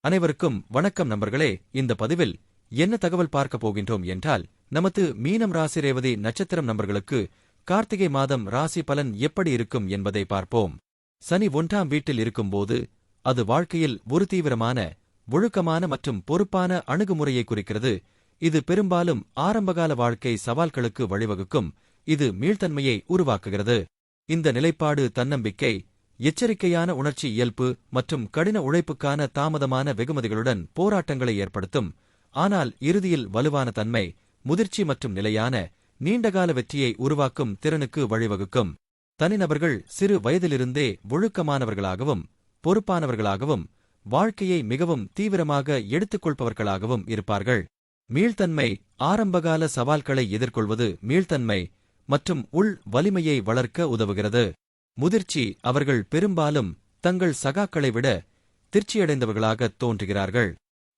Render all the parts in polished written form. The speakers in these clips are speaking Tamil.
அனைவருக்கும் வணக்கம் நண்பர்களே. இந்த பதிவில் என்ன தகவல் பார்க்கப் போகின்றோம் என்றால், நமது மீனம் ராசி ரேவதி நட்சத்திரம் நண்பர்களுக்கு கார்த்திகை மாதம் ராசி பலன் எப்படி இருக்கும் என்பதை பார்ப்போம். சனி 1ஆம் வீட்டில் இருக்கும்போது அது வாழ்க்கையில் ஒரு தீவிரமான, ஒழுக்கமான மற்றும் பொறுப்பான அணுகுமுறையை குறிக்கிறது. இது பெரும்பாலும் ஆரம்பகால வாழ்க்கை சவால்களுக்கு வழிவகுக்கும். இது மீள்தன்மையை உருவாக்குகிறது. இந்த நிலைப்பாடு தன்னம்பிக்கை, எச்சரிக்கையான உணர்ச்சி இயல்பு மற்றும் கடின உழைப்புக்கான தாமதமான வெகுமதிகளுடன் போராட்டங்களை ஏற்படுத்தும். ஆனால் இறுதியில் வலுவான தன்மை, முதிர்ச்சி மற்றும் நிலையான, நீண்டகால வெற்றியை உருவாக்கும் திறனுக்கு வழிவகுக்கும். தனிநபர்கள் சிறு வயதிலிருந்தே ஒழுக்கமானவர்களாகவும் பொறுப்பானவர்களாகவும் வாழ்க்கையை மிகவும் தீவிரமாக எடுத்துக்கொள்பவர்களாகவும் இருப்பார்கள். மீள்தன்மை ஆரம்பகால சவால்களை எதிர்கொள்வது மீள்தன்மை மற்றும் உள் வலிமையை வளர்க்க உதவுகிறது. முதிர்ச்சி அவர்கள் பெரும்பாலும் தங்கள் சகாக்களை விட திருப்தியடைந்தவர்களாகத் தோன்றுகிறார்கள்.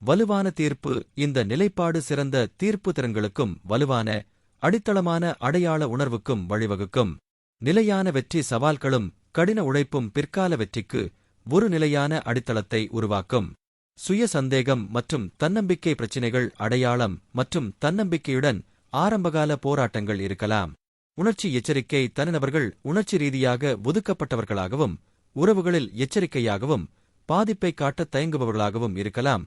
வலுவான தீர்ப்பு இந்த நிலைப்பாடு சிறந்த தீர்ப்பு திறன்களுக்கும் வலுவான, அடித்தளமான அடையாள உணர்வுக்கும் வழிவகுக்கும். நிலையான வெற்றி சவால்களும் கடின உழைப்பும் பிற்கால வெற்றிக்கு ஒரு நிலையான அடித்தளத்தை உருவாக்கும். சுய சந்தேகம் மற்றும் தன்னம்பிக்கை பிரச்சினைகள் அடையாளம் மற்றும் தன்னம்பிக்கையுடன் ஆரம்பகால போராட்டங்கள் இருக்கலாம். உணர்ச்சி எச்சரிக்கை தனிநபர்கள் உணர்ச்சி ரீதியாக ஒதுக்கப்பட்டவர்களாகவும் உறவுகளில் எச்சரிக்கையாகவும் பாதிப்பை காட்டத் தயங்குபவர்களாகவும் இருக்கலாம்.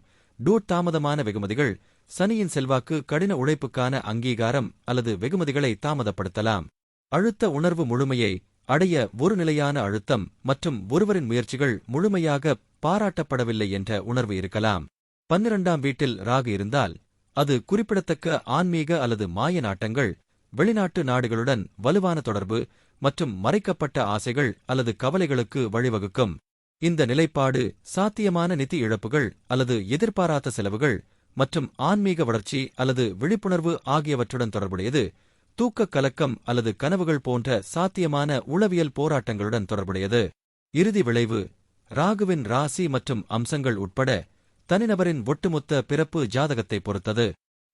தாமதமான வெகுமதிகள் சனியின் செல்வாக்கு கடின உழைப்புக்கான அங்கீகாரம் அல்லது வெகுமதிகளை தாமதப்படுத்தலாம். அழுத்த உணர்வு முழுமையை அடைய ஒரு நிலையான அழுத்தம் மற்றும் ஒருவரின் முயற்சிகள் முழுமையாக பாராட்டப்படவில்லை என்ற உணர்வு இருக்கலாம். 12ஆம் வீட்டில் ராகு இருந்தால் அது குறிப்பிடத்தக்க ஆன்மீக அல்லது மாய நாட்டங்கள், வெளிநாட்டு நாடுகளுடன் வலுவான தொடர்பு மற்றும் மறைக்கப்பட்ட ஆசைகள் அல்லது கவலைகளுக்கு வழிவகுக்கும். இந்த நிலைப்பாடு சாத்தியமான நிதி இழப்புகள் அல்லது எதிர்பாராத செலவுகள் மற்றும் ஆன்மீக வளர்ச்சி அல்லது விழிப்புணர்வு ஆகியவற்றுடன் தொடர்புடையது. தூக்கக் கலக்கம் அல்லது கனவுகள் போன்ற சாத்தியமான உளவியல் போராட்டங்களுடன் தொடர்புடையது. இறுதி விளைவு ராகுவின் ராசி மற்றும் அம்சங்கள் உட்பட தனிநபரின் ஒட்டுமொத்த பிறப்பு ஜாதகத்தை பொறுத்தது.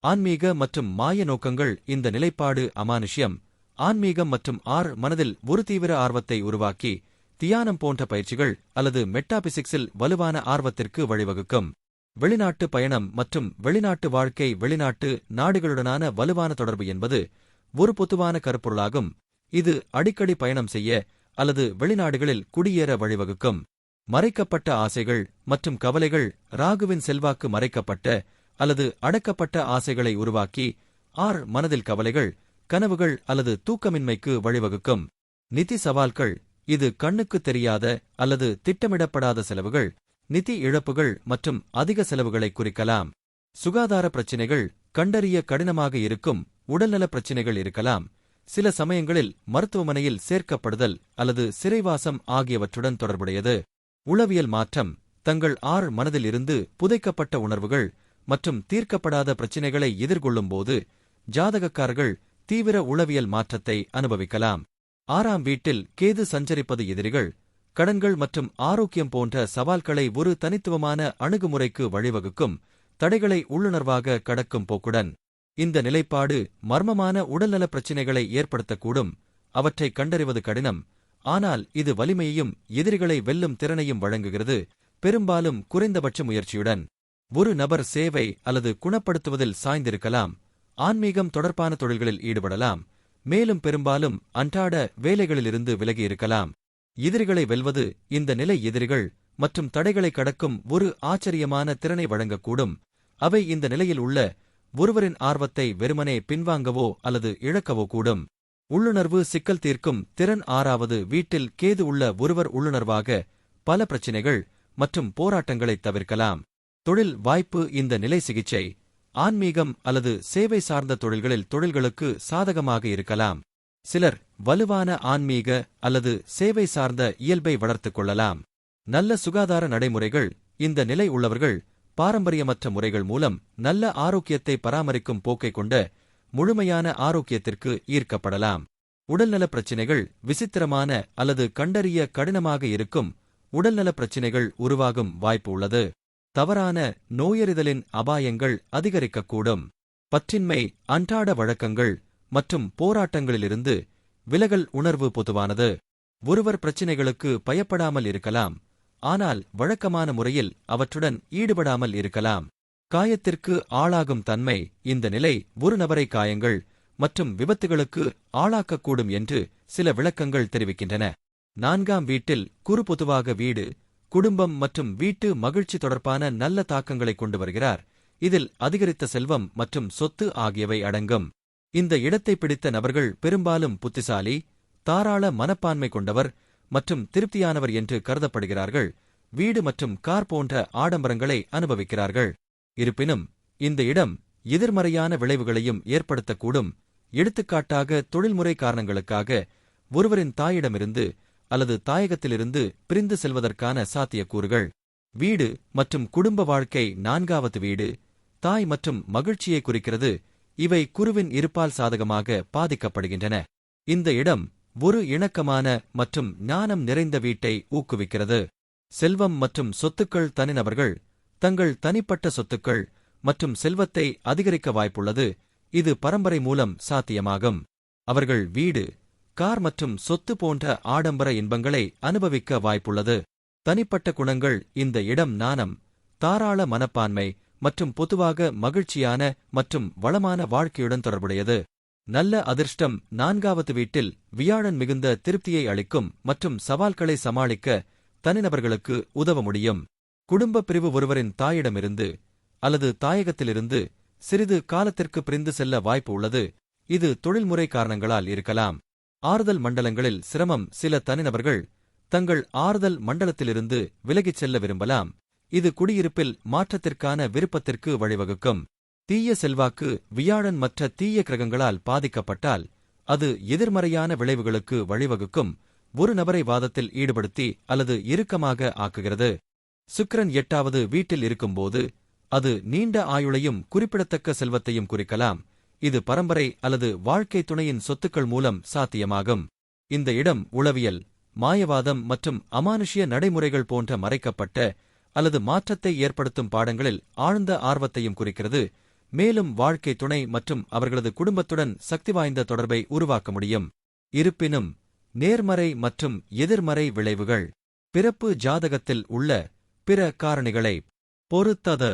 ஆன்மீக மற்றும் மாய நோக்கங்கள் இந்த நிலைப்பாடு அமானுஷ்யம், ஆன்மீகம் மற்றும் மனதில் ஒரு தீவிர ஆர்வத்தை உருவாக்கி தியானம் போன்ற பயிற்சிகள் அல்லது மெட்டாபிசிக்ஸில் வலுவான ஆர்வத்திற்கு வழிவகுக்கும். வெளிநாட்டு பயணம் மற்றும் வெளிநாட்டு வாழ்க்கை வெளிநாட்டு நாடுகளுடனான வலுவான தொடர்பு என்பது ஒரு பொதுவான கருப்பொருளாகும். இது அடிக்கடி பயணம் செய்ய அல்லது வெளிநாடுகளில் குடியேற வழிவகுக்கும். மறைக்கப்பட்ட ஆசைகள் மற்றும் கவலைகள் ராகுவின் செல்வாக்கு மறைக்கப்பட்ட அல்லது அடக்கப்பட்ட ஆசைகளை உருவாக்கி மனதில் கவலைகள், கனவுகள் அல்லது தூக்கமின்மைக்கு வழிவகுக்கும். நிதி சவால்கள் இது கண்ணுக்கு தெரியாத அல்லது திட்டமிடப்படாத செலவுகள், நிதி இழப்புகள் மற்றும் அதிக செலவுகளை குறிக்கலாம். சுகாதார பிரச்சினைகள் கண்டறிய கடினமாக இருக்கும் உடல்நலப் பிரச்சினைகள் இருக்கலாம். சில சமயங்களில் மருத்துவமனையில் சேர்க்கப்படுதல் அல்லது சிறைவாசம் ஆகியவற்றுடன் தொடர்புடையது. உளவியல் மாற்றம் தங்கள் மனதில் இருந்து புதைக்கப்பட்ட உணர்வுகள் மற்றும் தீர்க்கப்படாத பிரச்சினைகளை எதிர்கொள்ளும்போது ஜாதகக்காரர்கள் தீவிர உளவியல் மாற்றத்தை அனுபவிக்கலாம். 6ஆம் வீட்டில் கேது சஞ்சரிப்பது எதிரிகள், கடன்கள் மற்றும் ஆரோக்கியம் போன்ற சவால்களை ஒரு தனித்துவமான அணுகுமுறைக்கு வழிவகுக்கும். தடைகளை உள்ளுணர்வாக கடக்கும் போக்குடன் இந்த நிலைப்பாடு மர்மமான உடல்நலப் பிரச்சினைகளை ஏற்படுத்தக்கூடும். அவற்றை கண்டறிவது கடினம், ஆனால் இது வலிமையையும் எதிரிகளை வெல்லும் திறனையும் வழங்குகிறது, பெரும்பாலும் குறைந்தபட்ச முயற்சியுடன். ஒரு நபர் சேவை அல்லது குணப்படுத்துவதில் சாய்ந்திருக்கலாம், ஆன்மீகம் தொடர்பான தொழில்களில் ஈடுபடலாம், மேலும் பெரும்பாலும் அன்றாட வேலைகளிலிருந்து விலகியிருக்கலாம். எதிரிகளை வெல்வது இந்த நிலை எதிரிகள் மற்றும் தடைகளை கடக்கும் ஒரு ஆச்சரியமான திறனை வழங்கக்கூடும். அவை இந்த நிலையில் உள்ள ஒருவரின் ஆர்வத்தை வெறுமனே பின்வாங்கவோ அல்லது இழக்கவோ கூடும். உள்ளுணர்வு சிக்கல் தீர்க்கும் திறன் 6வது வீட்டில் கேது உள்ள ஒருவர் உள்ளுணர்வாக பல பிரச்சினைகள் மற்றும் போராட்டங்களைத் தவிர்க்கலாம். தொழில் வாய்ப்பு இந்த நிலை சிகிச்சை, ஆன்மீகம் அல்லது சேவை சார்ந்த தொழில்களில் தொழில்களுக்கு சாதகமாக இருக்கலாம். சிலர் வலுவான ஆன்மீக அல்லது சேவை சார்ந்த இயல்பை வளர்த்துக் கொள்ளலாம். நல்ல சுகாதார நடைமுறைகள் இந்த நிலை உள்ளவர்கள் பாரம்பரியமற்ற முறைகள் மூலம் நல்ல ஆரோக்கியத்தை பராமரிக்கும் போக்கை கொண்ட முழுமையான ஆரோக்கியத்திற்கு ஈர்க்கப்படலாம். உடல்நலப் பிரச்சினைகள் விசித்திரமான அல்லது கண்டறிய கடினமாக இருக்கும் உடல்நலப் பிரச்சினைகள் உருவாகும் வாய்ப்பு உள்ளது. தவறான நோயறிதலின் அபாயங்கள் அதிகரிக்கக்கூடும். பற்றின்மை, அன்றாட வழக்கங்கள் மற்றும் போராட்டங்களிலிருந்து விலகல் உணர்வு பொதுவானது. ஒருவர் பிரச்சினைகளுக்கு பயப்படாமல் இருக்கலாம், ஆனால் வழக்கமான முறையில் அவற்றுடன் ஈடுபடாமல் இருக்கலாம். காயத்திற்கு ஆளாகும் தன்மை. இந்த நிலை ஒரு நபரை காயங்கள் மற்றும் விபத்துகளுக்கு ஆளாக்கக்கூடும் என்று சில விளக்கங்கள் தெரிவிக்கின்றன. 4ஆம் வீட்டில் பொதுவாக வீடு, குடும்பம் மற்றும் வீட்டு மகிழ்ச்சி தொடர்பான நல்ல தாக்கங்களை கொண்டு வருகிறார். இதில் அதிகரித்த செல்வம் மற்றும் சொத்து ஆகியவை அடங்கும். இந்த இடத்தை பிடித்த நபர்கள் பெரும்பாலும் புத்திசாலி, தாராள மனப்பான்மை கொண்டவர் மற்றும் திருப்தியானவர் என்று கருதப்படுகிறார்கள். வீடு மற்றும் கார் போன்ற ஆடம்பரங்களை அனுபவிக்கிறார்கள். இருப்பினும் இந்த இடம் எதிர்மறையான விளைவுகளையும் ஏற்படுத்தக்கூடும். எடுத்துக்காட்டாக, தொழில்முறை காரணங்களுக்காக ஒருவரின் தாயிடமிருந்து அல்லது தாயகத்திலிருந்து பிரிந்து செல்வதற்கான சாத்தியக்கூறுகள். வீடு மற்றும் குடும்ப வாழ்க்கை. 4வது வீடு தாய் மற்றும் மகிழ்ச்சியை குறிக்கிறது. இவை குருவின் இருப்பால் சாதகமாக பாதிக்கப்படுகின்றன. இந்த இடம் ஒரு இணக்கமான மற்றும் ஞானம் நிறைந்த வீட்டை ஊக்குவிக்கிறது. செல்வம் மற்றும் சொத்துக்கள். தனிநபர்கள் தங்கள் தனிப்பட்ட சொத்துக்கள் மற்றும் செல்வத்தை அதிகரிக்க வாய்ப்புள்ளது. இது பரம்பரை மூலம் சாத்தியமாகும். அவர்கள் வீடு, கார் மற்றும் சொத்து போன்ற ஆடம்பர இன்பங்களை அனுபவிக்க வாய்ப்புள்ளது. தனிப்பட்ட குணங்கள். இந்த இடம் நாணம், தாராள மனப்பான்மை மற்றும் பொதுவாக மகிழ்ச்சியான மற்றும் வளமான வாழ்க்கையுடன் தொடர்புடையது. நல்ல அதிர்ஷ்டம். 4வது வீட்டில் வியாழன் மிகுந்த திருப்தியை அளிக்கும் மற்றும் சவால்களை சமாளிக்க தனிநபர்களுக்கு உதவ முடியும். குடும்ப பிரிவு. ஒருவரின் தாயிடமிருந்து அல்லது தாயகத்திலிருந்து சிறிது காலத்திற்கு பிரிந்து செல்ல வாய்ப்பு உள்ளது. இது தொழில்முறை காரணங்களால் இருக்கலாம். ஆறுதல் மண்டலங்களில் சிரமம். சில தனிநபர்கள் தங்கள் ஆறுதல் மண்டலத்திலிருந்து விலகிச் செல்ல விரும்பலாம். இது குடியிருப்பில் மாற்றத்திற்கான விருப்பத்திற்கு வழிவகுக்கும். தீய செல்வாக்கு. வியாழன் மற்ற தீய கிரகங்களால் பாதிக்கப்பட்டால் அது எதிர்மறையான விளைவுகளுக்கு வழிவகுக்கும். ஒரு நபரை வாதத்தில் ஈடுபடுத்தி அல்லது இறுக்கமாக ஆக்குகிறது. சுக்கிரன் 8வது வீட்டில் இருக்கும்போது அது நீண்ட ஆயுளையும் குறிப்பிடத்தக்க செல்வத்தையும் குறிக்கலாம். இது பரம்பரை அல்லது வாழ்க்கை துணையின் சொத்துக்கள் மூலம் சாத்தியமாகும். இந்த இடம் உளவியல், மாயவாதம் மற்றும் அமானுஷ்ய நடைமுறைகள் போன்ற மறைக்கப்பட்ட அல்லது மாற்றத்தை ஏற்படுத்தும் பாடங்களில் ஆழ்ந்த ஆர்வத்தையும் குறிக்கிறது. மேலும் வாழ்க்கை துணை மற்றும் அவர்களது குடும்பத்துடன் சக்திவாய்ந்த தொடர்பை உருவாக்க முடியும். இருப்பினும் நேர்மறை மற்றும் எதிர்மறை விளைவுகள். பிறப்பு ஜாதகத்தில் உள்ள பிற காரணிகளை பொறுத்தது.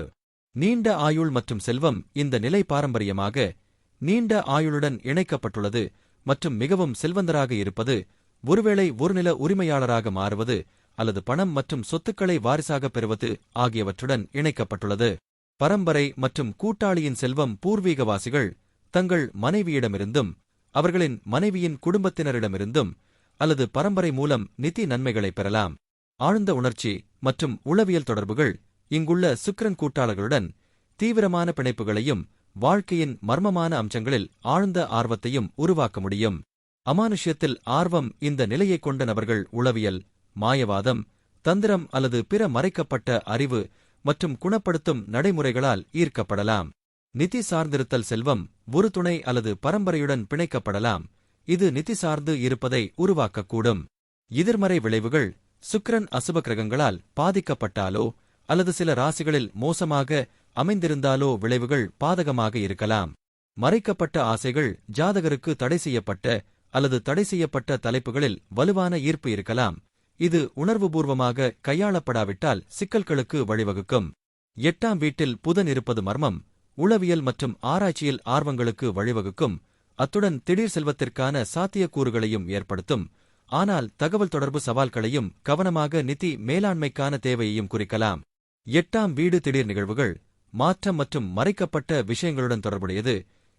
நீண்ட ஆயுள் மற்றும் செல்வம். இந்த நிலை பாரம்பரியமாக நீண்ட ஆயுளுடன் இணைக்கப்பட்டுள்ளது மற்றும் மிகவும் செல்வந்தராக இருப்பது, ஒருவேளை ஒரு நில உரிமையாளராக மாறுவது அல்லது பணம் மற்றும் சொத்துக்களை வாரிசாக பெறுவது ஆகியவற்றுடன் இணைக்கப்பட்டுள்ளது. பரம்பரை மற்றும் கூட்டாளியின் செல்வம். பூர்வீகவாசிகள் தங்கள் மனைவியிடமிருந்தும் அவர்களின் மனைவியின் குடும்பத்தினரிடமிருந்தும் அல்லது பரம்பரை மூலம் நிதி நன்மைகளை பெறலாம். ஆழ்ந்த உணர்ச்சி மற்றும் உளவியல் தொடர்புகள். இங்குள்ள சுக்கிரன் கூட்டாளர்களுடன் தீவிரமான பிணைப்புகளையும் வாழ்க்கையின் மர்மமான அம்சங்களில் ஆழ்ந்த ஆர்வத்தையும் உருவாக்க முடியும். அமானுஷ்யத்தில் ஆர்வம். இந்த நிலையைக் கொண்ட நபர்கள் உளவியல், மாயவாதம், தந்திரம் அல்லது பிற மறைக்கப்பட்ட அறிவு மற்றும் குணப்படுத்தும் நடைமுறைகளால் ஈர்க்கப்படலாம். நிதி சார்ந்திருத்தல். செல்வம் ஒரு துணை அல்லது பரம்பரையுடன் பிணைக்கப்படலாம். இது நிதி சார்ந்து இருப்பதை உருவாக்கக்கூடும். எதிர்மறை விளைவுகள். சுக்கிரன் அசுப கிரகங்களால் பாதிக்கப்பட்டாலோ அல்லது சில ராசிகளில் மோசமாக அமைந்திருந்தாலோ விளைவுகள் பாதகமாக இருக்கலாம். மறைக்கப்பட்ட ஆசைகள். ஜாதகருக்கு தடை செய்யப்பட்ட அல்லது தடை செய்யப்பட்ட தலைப்புகளில் வலுவான ஈர்ப்பு இருக்கலாம். இது உணர்வுபூர்வமாக கையாளப்படாவிட்டால் சிக்கல்களுக்கு வழிவகுக்கும். 8ஆம் வீட்டில் புதன் இருப்பது மர்மம், உளவியல் மற்றும் ஆராய்ச்சியில் ஆர்வங்களுக்கு வழிவகுக்கும். அத்துடன் திடீர் செல்வத்திற்கான சாத்தியக்கூறுகளையும் ஏற்படுத்தும். ஆனால் தகவல் தொடர்பு சவால்களையும் கவனமாக நிதி மேலாண்மைக்கான தேவையையும் குறிக்கலாம். 8ஆம் வீடு திடீர் நிகழ்வுகள், மாற்றம் மற்றும் மறைக்கப்பட்ட விஷயங்களுடன் தொடர்புடையது.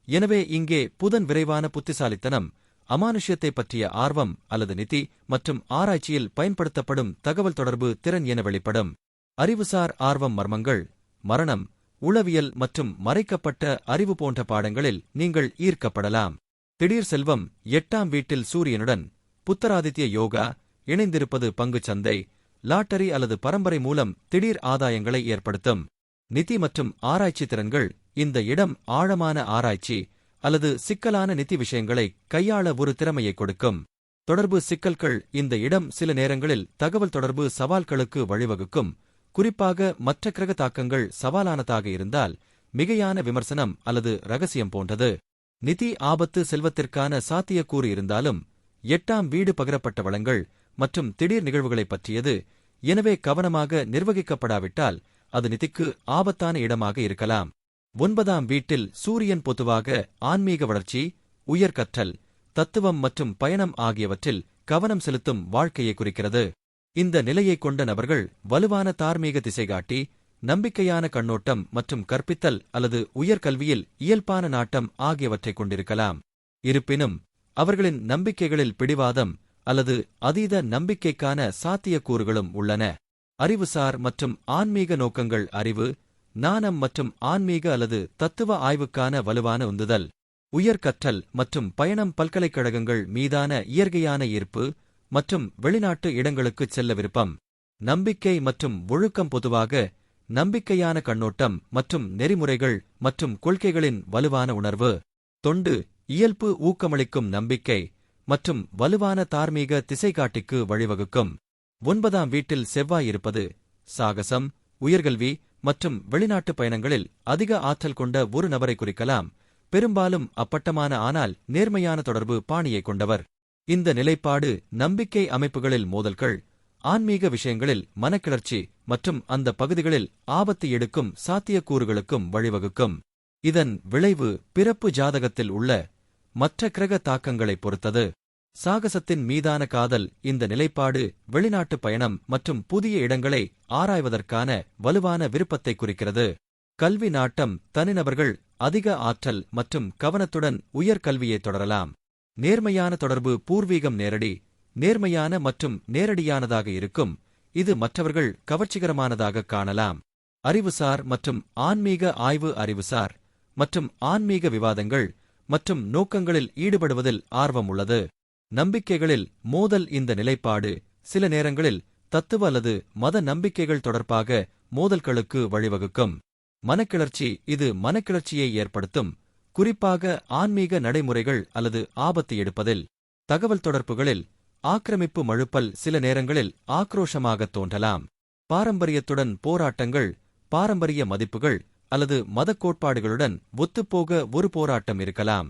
எனவே இங்கே புதன் விரைவான புத்திசாலித்தனம், அமானுஷ்யத்தை பற்றிய ஆர்வம் அல்லது நிதி மற்றும் ஆராய்ச்சியில் பயன்படுத்தப்படும் தகவல் தொடர்பு திறன் என வெளிப்படும். அறிவுசார் ஆர்வம். மர்மங்கள், மரணம், உளவியல் மற்றும் மறைக்கப்பட்ட அறிவு போன்ற பாடங்களில் நீங்கள் ஈர்க்கப்படலாம். திடீர் செல்வம். 8ஆம் வீட்டில் சூரியனுடன் புத்தராதித்ய யோகா இணைந்திருப்பது பங்குச் சந்தை, லாட்டரி அல்லது பரம்பரை மூலம் திடீர் ஆதாயங்களை ஏற்படுத்தும். நிதி மற்றும் ஆராய்ச்சி திறன்கள். இந்த இடம் ஆழமான ஆராய்ச்சி அல்லது சிக்கலான நிதி விஷயங்களை கையாள ஒரு திறமையை கொடுக்கும். தொடர்பு சிக்கல்கள். இந்த இடம் சில நேரங்களில் தகவல் தொடர்பு சவால்களுக்கு வழிவகுக்கும். குறிப்பாக மற்ற கிரக தாக்கங்கள் சவாலானதாக இருந்தால், மிகையான விமர்சனம் அல்லது ரகசியம் போன்றது. நிதி ஆபத்து. செல்வத்திற்கான சாத்தியக்கூறு இருந்தாலும் 8ஆம் வீடு பகிரப்பட்ட வளங்கள் மற்றும் திடீர் நிகழ்வுகளைப் பற்றியது. எனவே கவனமாக நிர்வகிக்கப்படாவிட்டால் அது நிதிக்கு ஆபத்தான இடமாக இருக்கலாம். 9ஆம் வீட்டில் சூரியன் பொதுவாக ஆன்மீக வளர்ச்சி, உயர்கற்றல், தத்துவம் மற்றும் பயணம் ஆகியவற்றில் கவனம் செலுத்தும் வாழ்க்கையை குறிக்கிறது. இந்த நிலையைக் கொண்ட நபர்கள் வலுவான தார்மீக திசைகாட்டி, நம்பிக்கையான கண்ணோட்டம் மற்றும் கற்பித்தல் அல்லது உயர்கல்வியில் இயல்பான நாட்டம் ஆகியவற்றைக் கொண்டிருக்கலாம். இருப்பினும் அவர்களின் நம்பிக்கைகளில் பிடிவாதம் அல்லது அதீத நம்பிக்கைக்கான சாத்தியக்கூறுகளும் உள்ளன. அறிவுசார் மற்றும் ஆன்மீக நோக்கங்கள் அறிவு, ஞானம் மற்றும் ஆன்மீக அல்லது தத்துவ ஆய்வுக்கான வலுவான உந்துதல். உயர்கற்றல் மற்றும் பயணம் பல்கலைக்கழகங்கள் மீதான இயற்கையான ஈர்ப்பு மற்றும் வெளிநாட்டு இடங்களுக்குச் செல்ல விருப்பம். நம்பிக்கை மற்றும் ஒழுக்கம் பொதுவாக நம்பிக்கையான கண்ணோட்டம் மற்றும் நெறிமுறைகள் மற்றும் கொள்கைகளின் வலுவான உணர்வு. தொண்டு, இயல்பு ஊக்கமளிக்கும் நம்பிக்கை மற்றும் வலுவான தார்மீக திசைகாட்டிக்கு வழிவகுக்கும். 9ஆம் வீட்டில் செவ்வாய் இருப்பது சாகசம், உயர்கல்வி மற்றும் வெளிநாட்டு பயணங்களில் அதிக ஆற்றல் கொண்ட ஒரு நபரை குறிக்கலாம், பெரும்பாலும் அப்பட்டமான ஆனால் நேர்மையான தொடர்பு பாணியை கொண்டவர். இந்த நிலைப்பாடு நம்பிக்கை அமைப்புகளில் மோதல்கள், ஆன்மீக விஷயங்களில் மனக்கிளர்ச்சி மற்றும் அந்த பகுதிகளில் ஆபத்து எடுக்கும் சாத்தியக்கூறுகளுக்கும் வழிவகுக்கும். இதன் விளைவு பிறப்பு ஜாதகத்தில் உள்ள மற்ற கிரக தாக்கங்களைப் பொறுத்தது. சாகசத்தின் மீதான காதல் இந்த நிலைப்பாடு வெளிநாட்டு பயணம் மற்றும் புதிய இடங்களை ஆராய்வதற்கான வலுவான விருப்பத்தை குறிக்கிறது. கல்வி நாட்டம் தனிநபர்கள் அதிக ஆற்றல் மற்றும் கவனத்துடன் உயர்கல்வியை தொடரலாம். நேர்மையான தொடர்பு பூர்வீகம் நேரடி, நேர்மையான மற்றும் நேரடியானதாக இருக்கும், இது மற்றவர்கள் கவர்ச்சிகரமானதாக காணலாம். அறிவுசார் மற்றும் ஆன்மீக ஆய்வு அறிவுசார் மற்றும் ஆன்மீக விவாதங்கள் மற்றும் நோக்கங்களில் ஈடுபடுவதில் ஆர்வம் உள்ளது. நம்பிக்கைகளில் மோதல் இந்த நிலைப்பாடு சில நேரங்களில் தத்துவ அல்லது மத நம்பிக்கைகள் தொடர்பாக மோதல்களுக்கு வழிவகுக்கும். மனக்கிளர்ச்சி இது மனக்கிளர்ச்சியை ஏற்படுத்தும், குறிப்பாக ஆன்மீக நடைமுறைகள் அல்லது ஆபத்து எடுப்பதில். தகவல் தொடர்புகளில் ஆக்கிரமிப்பு மழுப்பல் சில நேரங்களில் ஆக்ரோஷமாகத் தோன்றலாம். பாரம்பரியத்துடன் போராட்டங்கள், பாரம்பரிய மதிப்புகள் அல்லது மதக் கோட்பாடுகளுடன் ஒத்துப்போக ஒரு போராட்டம் இருக்கலாம்.